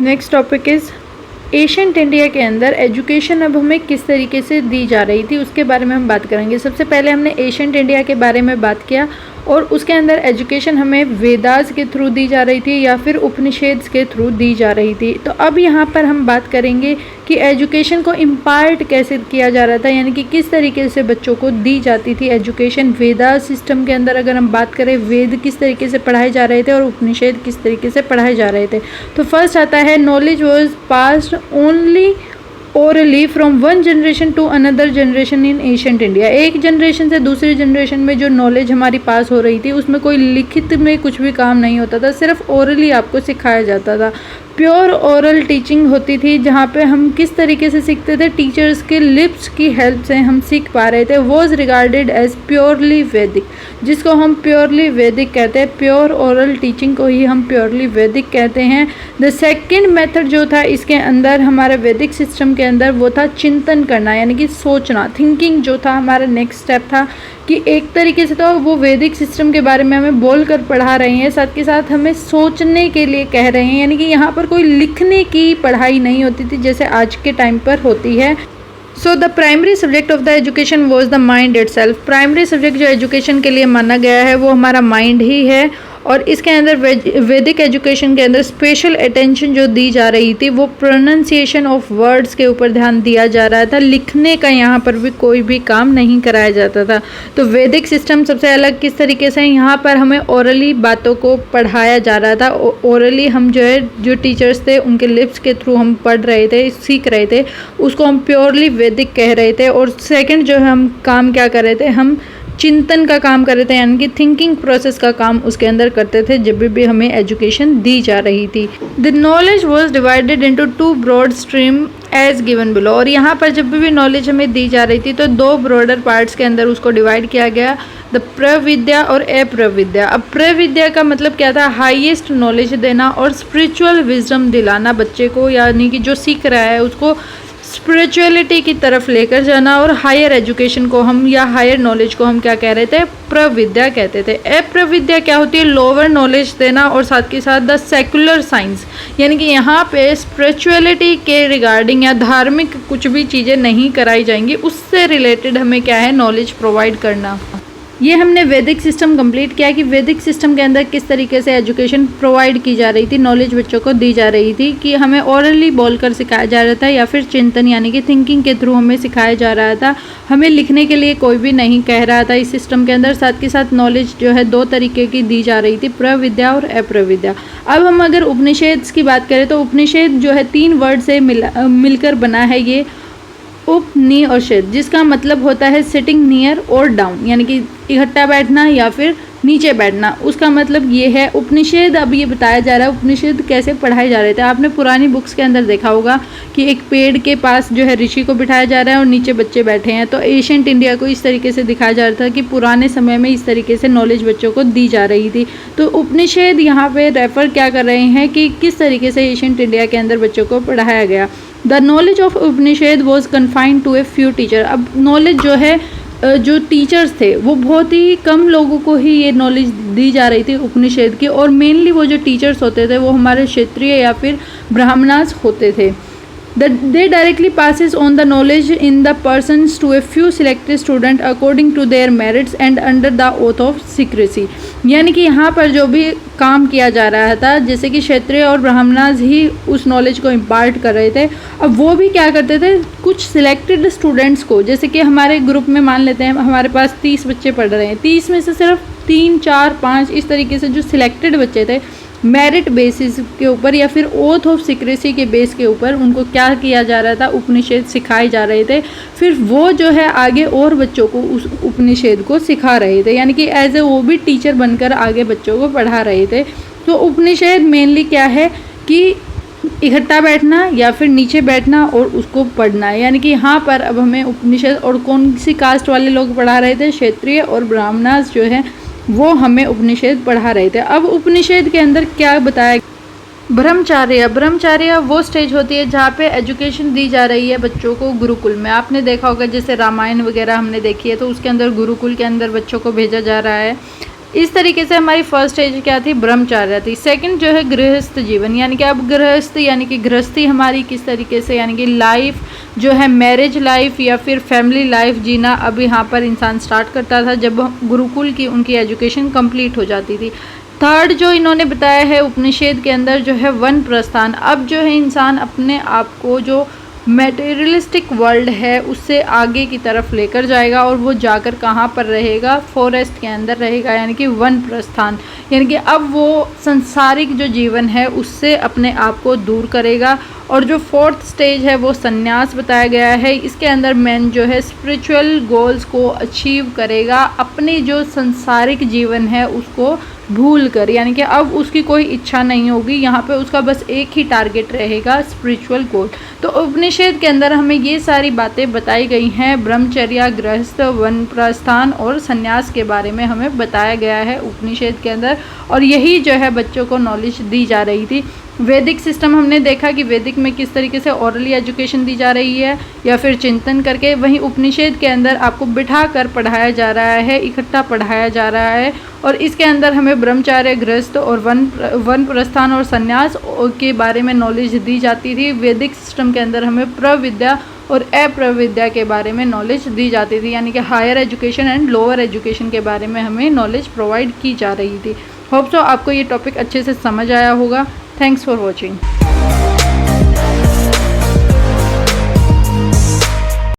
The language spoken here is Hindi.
Next topic is ancient India के अंदर एजुकेशन अब हमें किस तरीके से दी जा रही थी उसके बारे में हम बात करेंगे। सबसे पहले हमने एशियंट इंडिया के बारे में बात किया और उसके अंदर एजुकेशन हमें वेदास के थ्रू दी जा रही थी या फिर उपनिषेद्स के थ्रू दी जा रही थी। तो अब यहाँ पर हम बात करेंगे कि एजुकेशन को इम्पार्ट कैसे किया जा रहा था, यानी कि किस तरीके से बच्चों को दी जाती थी एजुकेशन। वेदास सिस्टम के अंदर अगर हम बात करें, वेद किस तरीके से पढ़ाए जा रहे थे और उपनिषेद किस तरीके से पढ़ाए जा रहे थे। तो फर्स्ट आता है knowledge was passed only orally from one generation to another generation in ancient India. एक जनरेशन से दूसरी जनरेशन में जो नॉलेज हमारी पास हो रही थी उसमें कोई लिखित में कुछ भी काम नहीं होता था, सिर्फ ओरली आपको सिखाया जाता था। प्योर ओरल टीचिंग होती थी जहाँ पे हम किस तरीके से सीखते थे, टीचर्स के लिप्स की हेल्प से हम सीख पा रहे थे। वॉज रिगार्डेड एज प्योरली वैदिक, जिसको हम प्योरली वैदिक कहते हैं। प्योर ओरल टीचिंग को ही हम प्योरली वैदिक कहते हैं। द सेकेंड मेथड जो था इसके अंदर हमारे वैदिक सिस्टम के अंदर वो था चिंतन करना, यानी कि सोचना, थिंकिंग जो था हमारा नेक्स्ट स्टेप था। कि एक तरीके से तो वो वैदिक सिस्टम के बारे में हमें बोल कर पढ़ा रहे हैं, साथ के साथ हमें सोचने के लिए कह रहे हैं, यानी कि यहाँ पर कोई लिखने की पढ़ाई नहीं होती थी जैसे आज के टाइम पर होती है। So the primary subject of the education was the mind itself. Primary subject जो एजुकेशन के लिए माना गया है वो हमारा माइंड ही है। और इसके अंदर वैदिक एजुकेशन के अंदर स्पेशल अटेंशन जो दी जा रही थी वो प्रोनाउंसिएशन ऑफ वर्ड्स के ऊपर ध्यान दिया जा रहा था। लिखने का यहाँ पर भी कोई भी काम नहीं कराया जाता था। तो वैदिक सिस्टम सबसे अलग किस तरीके से, यहाँ पर हमें ओरली बातों को पढ़ाया जा रहा था। ओरली हम जो है, जो टीचर्स थे उनके लिप्स के थ्रू हम पढ़ रहे थे, सीख रहे थे, उसको हम प्योरली वैदिक कह रहे थे। और सेकेंड जो हम काम क्या कर रहे थे, हम चिंतन का काम कर रहे थे, यानी कि थिंकिंग प्रोसेस का काम उसके अंदर करते थे जब भी हमें एजुकेशन दी जा रही थी। The knowledge was divided into two broad stream as given below. और यहाँ पर जब भी नॉलेज हमें दी जा रही थी तो दो ब्रॉडर पार्ट्स के अंदर उसको डिवाइड किया गया, द प्रविद्या और अप्रविद्या। अब प्रविद्या का मतलब क्या था, हाईएस्ट नॉलेज देना और स्पिरिचुअल विजडम दिलाना बच्चे को, यानी कि जो सीख रहा है उसको स्पिरिचुअलिटी की तरफ लेकर जाना। और हायर एजुकेशन को हम या हायर नॉलेज को हम क्या कह रहे थे, प्रविद्या कहते थे। अप्रविद्या क्या होती है, लोअर नॉलेज देना और साथ के साथ द सेकुलर साइंस, यानी कि यहाँ पे स्पिरिचुअलिटी के रिगार्डिंग या धार्मिक कुछ भी चीज़ें नहीं कराई जाएंगी, उससे रिलेटेड हमें क्या है, नॉलेज प्रोवाइड करना। ये हमने वैदिक सिस्टम कंप्लीट किया कि वैदिक सिस्टम के अंदर किस तरीके से एजुकेशन प्रोवाइड की जा रही थी, नॉलेज बच्चों को दी जा रही थी, कि हमें ओरली बोलकर सिखाया जा रहा था या फिर चिंतन यानी कि थिंकिंग के थ्रू हमें सिखाया जा रहा था। हमें लिखने के लिए कोई भी नहीं कह रहा था इस सिस्टम के अंदर। साथ के साथ नॉलेज जो है दो तरीके की दी जा रही थी, प्रविद्या और अप्रविद्या। अब हम अगर उपनिषेद की बात करें तो उपनिषेद जो है 3 वर्ड से मिलकर बना है, ये उपनि और शेद, जिसका मतलब होता है सिटिंग नियर और डाउन, यानी कि इकट्ठा बैठना या फिर नीचे बैठना। उसका मतलब ये है उपनिषेद। अब ये बताया जा रहा है उपनिषेद कैसे पढ़ाए जा रहे थे। आपने पुरानी बुक्स के अंदर देखा होगा कि एक पेड़ के पास जो है ऋषि को बिठाया जा रहा है और नीचे बच्चे बैठे हैं। तो एशियंट इंडिया को इस तरीके से दिखाया जा रहा था कि पुराने समय में इस तरीके से नॉलेज बच्चों को दी जा रही थी। तो उपनिषेद यहाँ पे रेफर क्या कर रहे हैं कि किस तरीके से एशियंट इंडिया के अंदर बच्चों को पढ़ाया गया। The knowledge of Upanishad was confined to a few teacher. अब नॉलेज जो है, जो टीचर्स थे वो बहुत ही कम लोगों को ही ये नॉलेज दी जा रही थी उपनिषेद की। और मेनली वो जो टीचर्स होते थे वो हमारे क्षत्रिय या फिर ब्राह्मणास होते थे। They directly passes on the knowledge in the persons to a few selected student according to their merits and under the oath of secrecy। यानी कि यहाँ पर जो भी काम किया जा रहा था, जैसे कि क्षत्रिय और ब्राह्मणास ही उस नॉलेज को इम्पार्ट कर रहे थे। अब वो भी क्या करते थे, कुछ सिलेक्टेड स्टूडेंट्स को, जैसे कि हमारे ग्रुप में मान लेते हैं हमारे पास 30 बच्चे पढ़ रहे हैं, 30 में से सिर्फ 3, 4, 5 इस तरीके से जो सिलेक्टेड बच्चे थे, मेरिट बेसिस के ऊपर या फिर ओथ ऑफ सीक्रेसी के बेस के ऊपर उनको क्या किया जा रहा था, उपनिषेद सिखाए जा रहे थे। फिर वो जो है आगे और बच्चों को उस उपनिषेद को सिखा रहे थे, यानी कि एज ए वो भी टीचर बनकर आगे बच्चों को पढ़ा रहे थे। तो उपनिषेद मेनली क्या है कि इकट्ठा बैठना या फिर नीचे बैठना और उसको पढ़ना, यानी कि यहाँ पर अब हमें उपनिषेद और कौन सी कास्ट वाले लोग पढ़ा रहे थे, क्षत्रिय और ब्राह्मणास जो है वो हमें उपनिषेद पढ़ा रहे थे। अब उपनिषेद के अंदर क्या बताया, ब्रह्मचार्य वो स्टेज होती है जहाँ पे एजुकेशन दी जा रही है बच्चों को गुरुकुल में। आपने देखा होगा जैसे रामायण वगैरह हमने देखी है तो उसके अंदर गुरुकुल के अंदर बच्चों को भेजा जा रहा है। इस तरीके से हमारी फर्स्ट एज क्या थी, ब्रह्मचर्य थी। सेकंड जो है गृहस्थ जीवन, यानी कि अब गृहस्थ यानी कि गृहस्थी हमारी किस तरीके से, यानी कि लाइफ जो है मैरिज लाइफ या फिर फैमिली लाइफ जीना अब यहाँ पर इंसान स्टार्ट करता था जब गुरुकुल की उनकी एजुकेशन कंप्लीट हो जाती थी। थर्ड जो इन्होंने बताया है उपनिषद के अंदर जो है वन प्रस्थान। अब जो है इंसान अपने आप को जो मटेरियलिस्टिक वर्ल्ड है उससे आगे की तरफ लेकर जाएगा और वो जाकर कहाँ पर रहेगा, फॉरेस्ट के अंदर रहेगा, यानी कि वन प्रस्थान। यानी कि अब वो संसारिक जो जीवन है उससे अपने आप को दूर करेगा। और जो फोर्थ स्टेज है वो संन्यास बताया गया है। इसके अंदर मैन जो है स्पिरिचुअल गोल्स को अचीव करेगा, अपने जो संसारिक जीवन है उसको भूल कर, यानी कि अब उसकी कोई इच्छा नहीं होगी, यहाँ पे उसका बस एक ही टारगेट रहेगा, स्पिरिचुअल गोल। तो उपनिषद के अंदर हमें ये सारी बातें बताई गई हैं, ब्रह्मचर्या, गृहस्थ, वन प्रस्थान और संन्यास के बारे में हमें बताया गया है उपनिषद के अंदर, और यही जो है बच्चों को नॉलेज दी जा रही थी। वैदिक सिस्टम हमने देखा कि वैदिक में किस तरीके से ओरली एजुकेशन दी जा रही है या फिर चिंतन करके, वहीं उपनिषद के अंदर आपको बिठा कर पढ़ाया जा रहा है, इकट्ठा पढ़ाया जा रहा है। और इसके अंदर हमें ब्रह्मचर्य, गृहस्थ और वन प्रस्थान और संन्यास के बारे में नॉलेज दी जाती थी। वैदिक सिस्टम के अंदर हमें प्रविद्या और अप्रविद्या के बारे में नॉलेज दी जाती थी, यानी कि higher education and lower education के बारे में हमें नॉलेज प्रोवाइड की जा रही थी। होप सो आपको ये टॉपिक अच्छे से समझ आया होगा। Thanks for watching.